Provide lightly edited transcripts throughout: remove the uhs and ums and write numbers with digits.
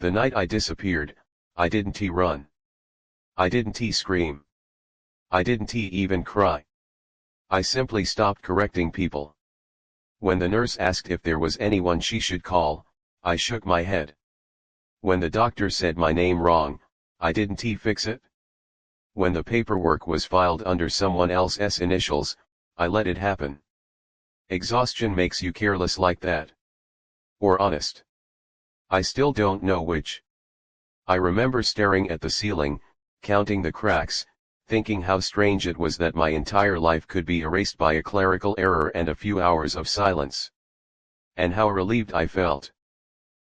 The night I disappeared, I didn't run. I didn't scream. I didn't even cry. I simply stopped correcting people. When the nurse asked if there was anyone she should call, I shook my head. When the doctor said my name wrong, I didn't fix it. When the paperwork was filed under someone else's initials, I let it happen. Exhaustion makes you careless like that. Or honest. I still don't know which. I remember staring at the ceiling, counting the cracks, thinking how strange it was that my entire life could be erased by a clerical error and a few hours of silence. And how relieved I felt.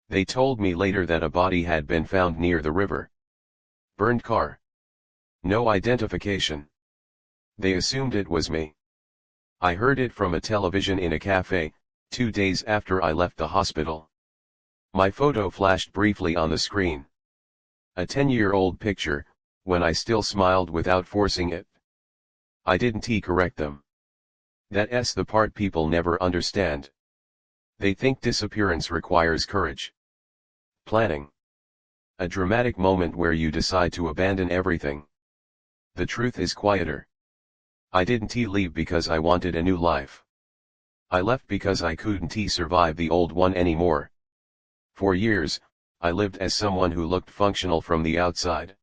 They told me later that a body had been found near the river. Burned car. No identification. They assumed it was me. I heard it from a television in a cafe, 2 days after I left the hospital. My photo flashed briefly on the screen. A 10-year-old picture, when I still smiled without forcing it. I didn't correct them. That's the part people never understand. They think disappearance requires courage. Planning. A dramatic moment where you decide to abandon everything. The truth is quieter. I didn't leave because I wanted a new life. I left because I couldn't survive the old one anymore. For years, I lived as someone who looked functional from the outside.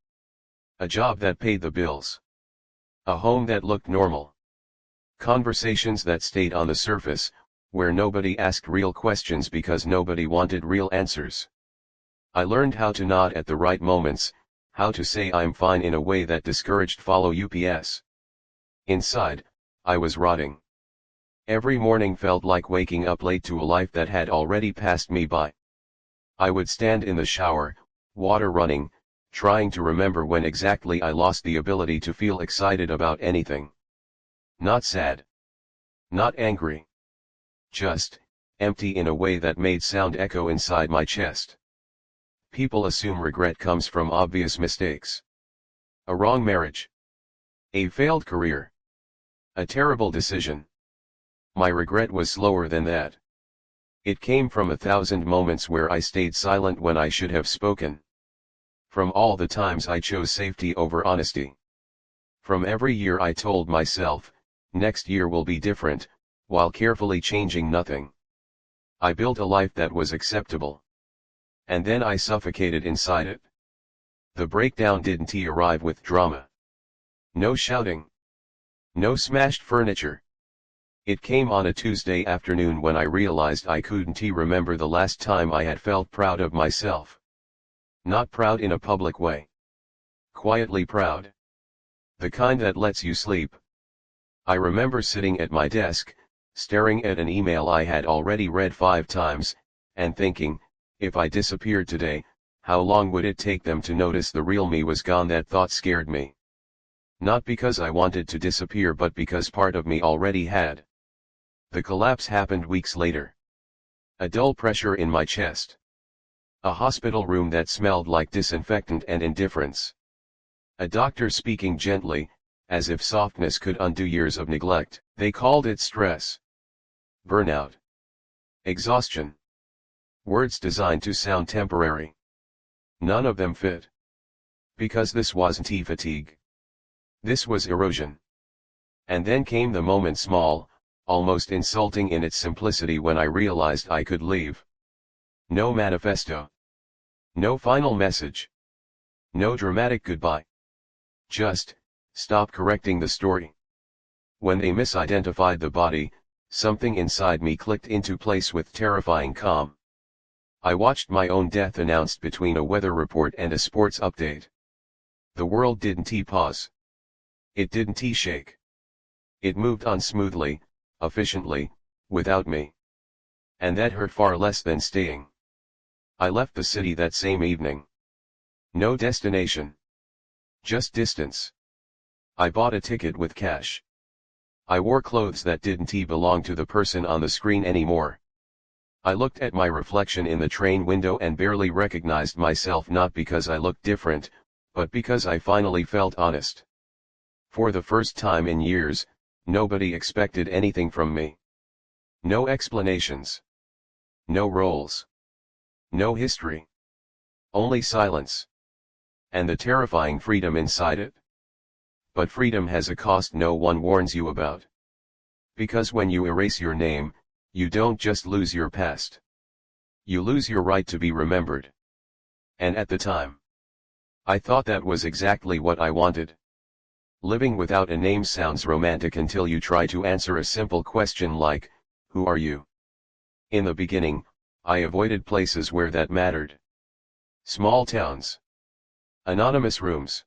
A job that paid the bills. A home that looked normal. Conversations that stayed on the surface, where nobody asked real questions because nobody wanted real answers. I learned how to nod at the right moments, how to say I'm fine in a way that discouraged follow ups. Inside, I was rotting. Every morning felt like waking up late to a life that had already passed me by. I would stand in the shower, water running, trying to remember when exactly I lost the ability to feel excited about anything. Not sad. Not angry. Just empty in a way that made sound echo inside my chest. People assume regret comes from obvious mistakes. A wrong marriage. A failed career. A terrible decision. My regret was slower than that. It came from 1,000 moments where I stayed silent when I should have spoken. From all the times I chose safety over honesty. From every year I told myself, next year will be different, while carefully changing nothing. I built a life that was acceptable. And then I suffocated inside it. The breakdown didn't arrive with drama. No shouting. No smashed furniture. It came on a Tuesday afternoon when I realized I couldn't remember the last time I had felt proud of myself. Not proud in a public way. Quietly proud. The kind that lets you sleep. I remember sitting at my desk, staring at an email I had already read 5 times, and thinking, if I disappeared today, how long would it take them to notice the real me was gone? That thought scared me. Not because I wanted to disappear but because part of me already had. The collapse happened weeks later. A dull pressure in my chest. A hospital room that smelled like disinfectant and indifference. A doctor speaking gently, as if softness could undo years of neglect. They called it stress. Burnout. Exhaustion. Words designed to sound temporary. None of them fit. Because this wasn't fatigue. This was erosion. And then came the moment, small, almost insulting in its simplicity, when I realized I could leave. No manifesto. No final message. No dramatic goodbye. Just, stop correcting the story. When they misidentified the body, something inside me clicked into place with terrifying calm. I watched my own death announced between a weather report and a sports update. The world didn't pause. It didn't shake. It moved on smoothly, efficiently, without me. And that hurt far less than staying. I left the city that same evening. No destination. Just distance. I bought a ticket with cash. I wore clothes that didn't belong to the person on the screen anymore. I looked at my reflection in the train window and barely recognized myself, not because I looked different, but because I finally felt honest. For the first time in years, nobody expected anything from me. No explanations. No roles. No history. Only silence. And the terrifying freedom inside it. But freedom has a cost no one warns you about. Because when you erase your name, you don't just lose your past. You lose your right to be remembered. And at the time, I thought that was exactly what I wanted. Living without a name sounds romantic until you try to answer a simple question like, who are you? In the beginning, I avoided places where that mattered. Small towns. Anonymous rooms.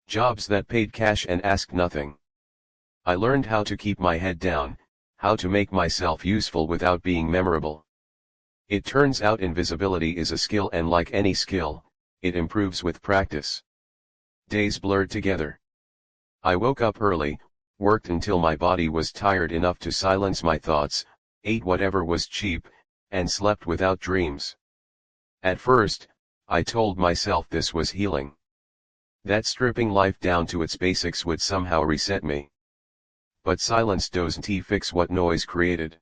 Jobs that paid cash and asked nothing. I learned how to keep my head down, how to make myself useful without being memorable. It turns out invisibility is a skill, and like any skill, it improves with practice. Days blurred together. I woke up early, worked until my body was tired enough to silence my thoughts, ate whatever was cheap, and slept without dreams. At first, I told myself this was healing. That stripping life down to its basics would somehow reset me. But silence doesn't fix what noise created.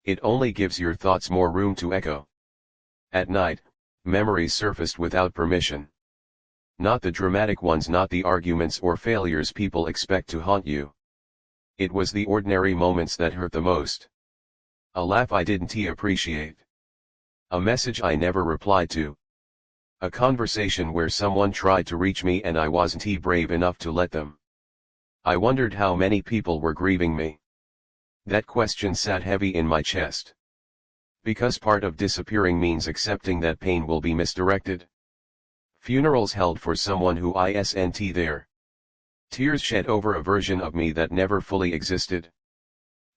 It only gives your thoughts more room to echo. At night, memories surfaced without permission. Not the dramatic ones, not the arguments or failures people expect to haunt you. It was the ordinary moments that hurt the most. A laugh I didn't appreciate. A message I never replied to. A conversation where someone tried to reach me and I wasn't brave enough to let them. I wondered how many people were grieving me. That question sat heavy in my chest. Because part of disappearing means accepting that pain will be misdirected. Funerals held for someone who isn't there. Tears shed over a version of me that never fully existed.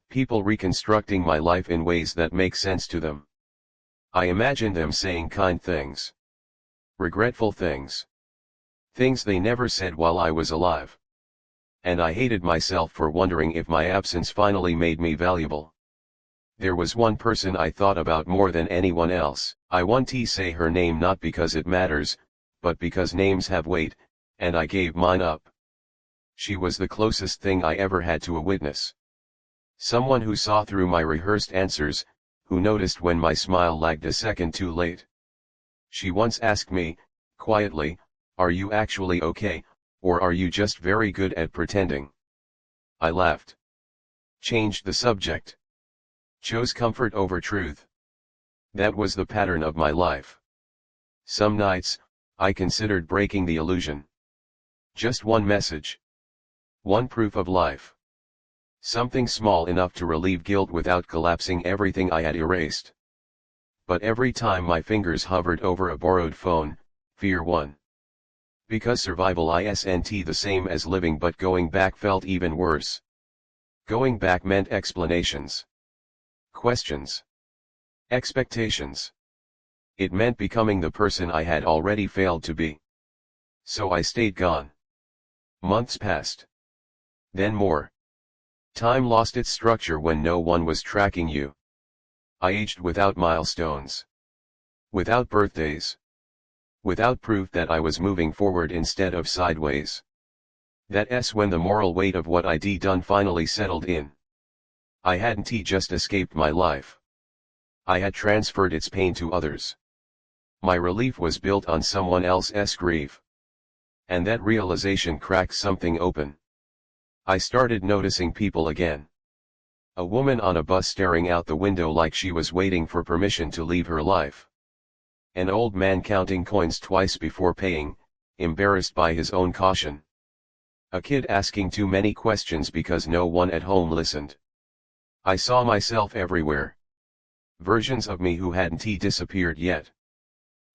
People reconstructing my life in ways that make sense to them. I imagine them saying kind things. Regretful things. Things they never said while I was alive. And I hated myself for wondering if my absence finally made me valuable. There was one person I thought about more than anyone else. I won't say her name, not because it matters, but because names have weight, and I gave mine up. She was the closest thing I ever had to a witness. Someone who saw through my rehearsed answers, who noticed when my smile lagged a second too late. She once asked me, quietly, "Are you actually okay, or are you just very good at pretending?" I laughed. Changed the subject. Chose comfort over truth. That was the pattern of my life. Some nights, I considered breaking the illusion. Just one message. One proof of life. Something small enough to relieve guilt without collapsing everything I had erased. But every time my fingers hovered over a borrowed phone, fear won. Because survival isn't the same as living, but going back felt even worse. Going back meant explanations. Questions. Expectations. It meant becoming the person I had already failed to be. So I stayed gone. Months passed. Then more. Time lost its structure when no one was tracking you. I aged without milestones. Without birthdays. Without proof that I was moving forward instead of sideways. That's when the moral weight of what I'd done finally settled in. I hadn't just escaped my life. I had transferred its pain to others. My relief was built on someone else's grief. And that realization cracked something open. I started noticing people again. A woman on a bus staring out the window like she was waiting for permission to leave her life. An old man counting coins twice before paying, embarrassed by his own caution. A kid asking too many questions because no one at home listened. I saw myself everywhere. Versions of me who hadn't disappeared yet.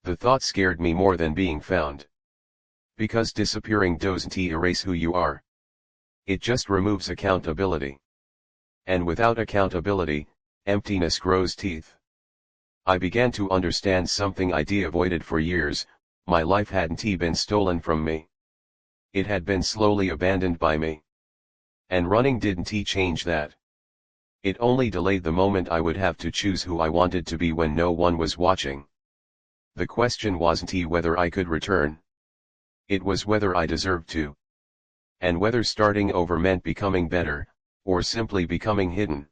The thought scared me more than being found. Because disappearing doesn't erase who you are. It just removes accountability. And without accountability, emptiness grows teeth. I began to understand something I'd avoided for years. My life hadn't been stolen from me. It had been slowly abandoned by me. And running didn't change that. It only delayed the moment I would have to choose who I wanted to be when no one was watching. The question wasn't whether I could return. It was whether I deserved to. And whether starting over meant becoming better, or simply becoming hidden.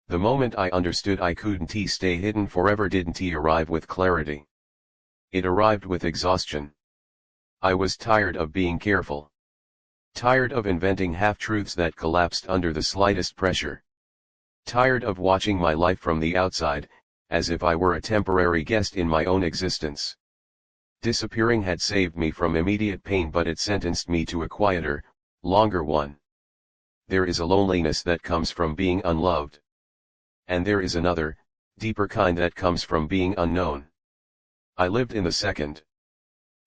The moment I understood I couldn't stay hidden forever didn't arrive with clarity. It arrived with exhaustion. I was tired of being careful. Tired of inventing half-truths that collapsed under the slightest pressure. Tired of watching my life from the outside, as if I were a temporary guest in my own existence. Disappearing had saved me from immediate pain, but it sentenced me to a quieter, longer one. There is a loneliness that comes from being unloved. And there is another, deeper kind that comes from being unknown. I lived in the second.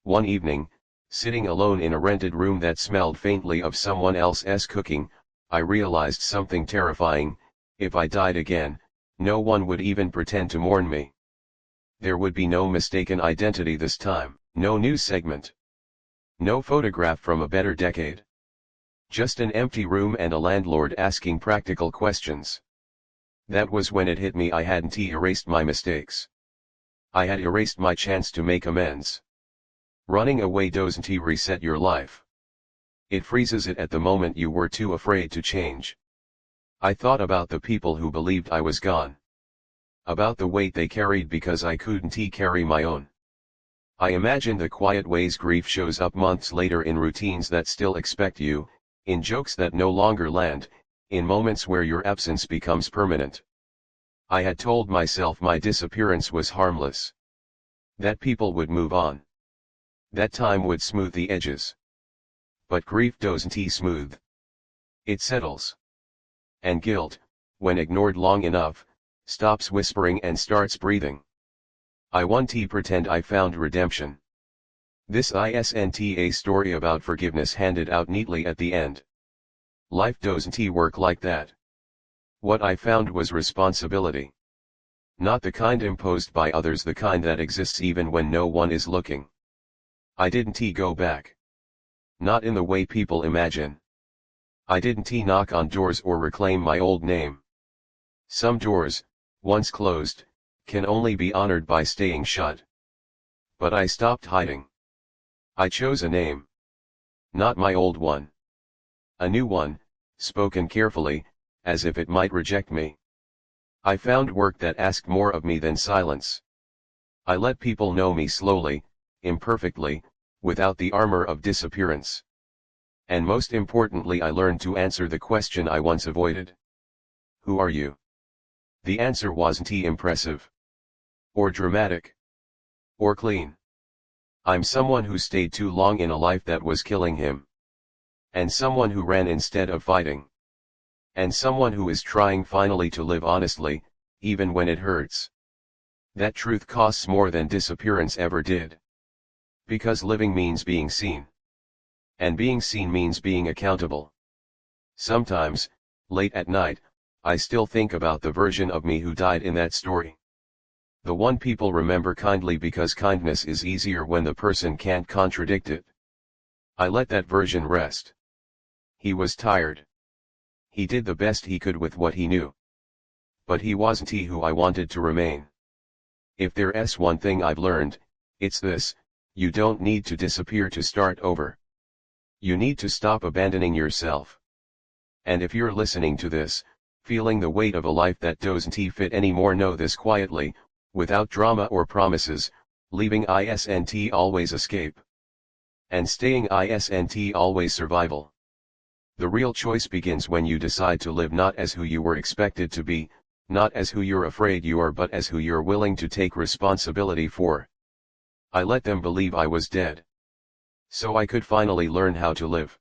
One evening, sitting alone in a rented room that smelled faintly of someone else's cooking, I realized something terrifying. If I died again, no one would even pretend to mourn me. There would be no mistaken identity this time, no news segment. No photograph from a better decade. Just an empty room and a landlord asking practical questions. That was when it hit me. I hadn't erased my mistakes. I had erased my chance to make amends. Running away doesn't reset your life. It freezes it at the moment you were too afraid to change. I thought about the people who believed I was gone. About the weight they carried because I couldn't carry my own. I imagined the quiet ways grief shows up months later, in routines that still expect you, in jokes that no longer land, in moments where your absence becomes permanent. I had told myself my disappearance was harmless. That people would move on. That time would smooth the edges. But grief doesn't smooth. It settles. And guilt, when ignored long enough, stops whispering and starts breathing. I want to pretend I found redemption. This isn't a story about forgiveness handed out neatly at the end. Life doesn't work like that. What I found was responsibility. Not the kind imposed by others, the kind that exists even when no one is looking. I didn't go back. Not in the way people imagine. I didn't knock on doors or reclaim my old name. Some doors, once closed, can only be honored by staying shut. But I stopped hiding. I chose a name. Not my old one. A new one, spoken carefully, as if it might reject me. I found work that asked more of me than silence. I let people know me slowly, imperfectly, without the armor of disappearance. And most importantly, I learned to answer the question I once avoided. Who are you? The answer wasn't impressive. Or dramatic. Or clean. I'm someone who stayed too long in a life that was killing him. And someone who ran instead of fighting. And someone who is trying finally to live honestly, even when it hurts. That truth costs more than disappearance ever did. Because living means being seen. And being seen means being accountable. Sometimes, late at night, I still think about the version of me who died in that story. The one people remember kindly because kindness is easier when the person can't contradict it. I let that version rest. He was tired. He did the best he could with what he knew. But he wasn't who I wanted to remain. If there's one thing I've learned, it's this: you don't need to disappear to start over. You need to stop abandoning yourself. And if you're listening to this, feeling the weight of a life that doesn't fit anymore, know this quietly, without drama or promises: leaving isn't always escape. And staying isn't always survival. The real choice begins when you decide to live not as who you were expected to be, not as who you're afraid you are, but as who you're willing to take responsibility for. I let them believe I was dead. So I could finally learn how to live.